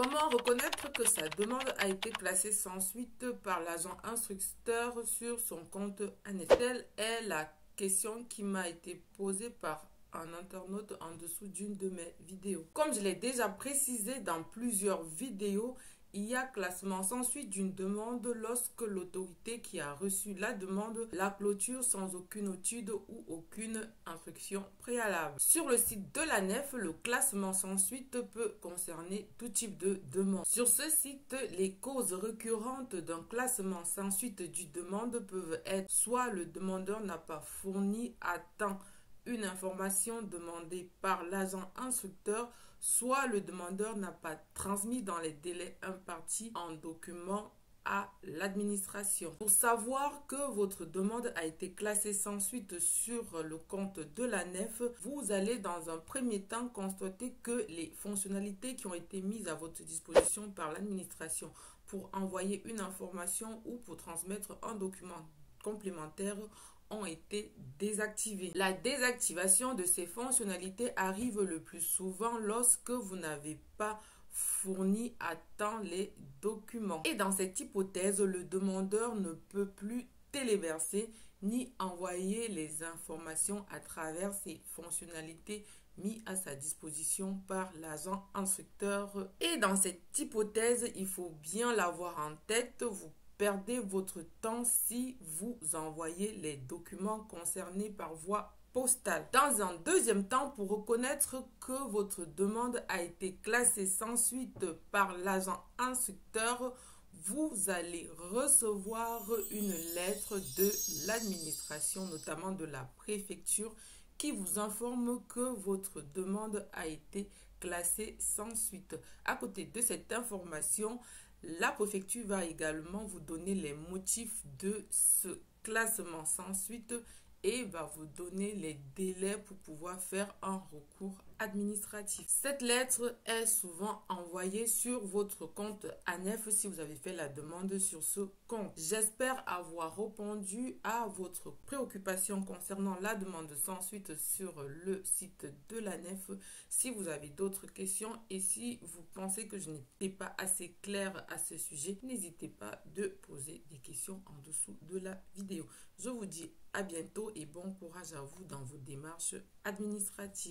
Comment reconnaître que sa demande a été classée sans suite par l'agent instructeur sur son compte ANEF? Telle est la question qui m'a été posée par un internaute en dessous d'une de mes vidéos. Comme je l'ai déjà précisé dans plusieurs vidéos, il y a classement sans suite d'une demande lorsque l'autorité qui a reçu la demande la clôture sans aucune étude ou aucune instruction préalable. Sur le site de l'ANEF, le classement sans suite peut concerner tout type de demande. Sur ce site, les causes récurrentes d'un classement sans suite du demande peuvent être soit le demandeur n'a pas fourni à temps une information demandée par l'agent instructeur, soit le demandeur n'a pas transmis dans les délais impartis en document à l'administration. Pour savoir que votre demande a été classée sans suite sur le compte de l'ANEF, vous allez dans un premier temps constater que les fonctionnalités qui ont été mises à votre disposition par l'administration pour envoyer une information ou pour transmettre un document complémentaire ont été désactivées. La désactivation de ces fonctionnalités arrive le plus souvent lorsque vous n'avez pas fourni à temps les documents. Et dans cette hypothèse, le demandeur ne peut plus téléverser ni envoyer les informations à travers ces fonctionnalités mises à sa disposition par l'agent instructeur. Et dans cette hypothèse, il faut bien l'avoir en tête, vous perdez votre temps si vous envoyez les documents concernés par voie postale. Dans un deuxième temps, pour reconnaître que votre demande a été classée sans suite par l'agent instructeur, vous allez recevoir une lettre de l'administration, notamment de la préfecture, qui vous informe que votre demande a été classée sans suite. À côté de cette information, la préfecture va également vous donner les motifs de ce classement sans suite et va vous donner les délais pour pouvoir faire un recours administratif. Cette lettre est souvent envoyée sur votre compte ANEF si vous avez fait la demande sur ce compte. J'espère avoir répondu à votre préoccupation concernant la demande sans suite sur le site de l'ANEF. Si vous avez d'autres questions et si vous pensez que je n'étais pas assez claire à ce sujet, n'hésitez pas de poser des questions en dessous de la vidéo. Je vous dis à bientôt et bon courage à vous dans vos démarches administratives.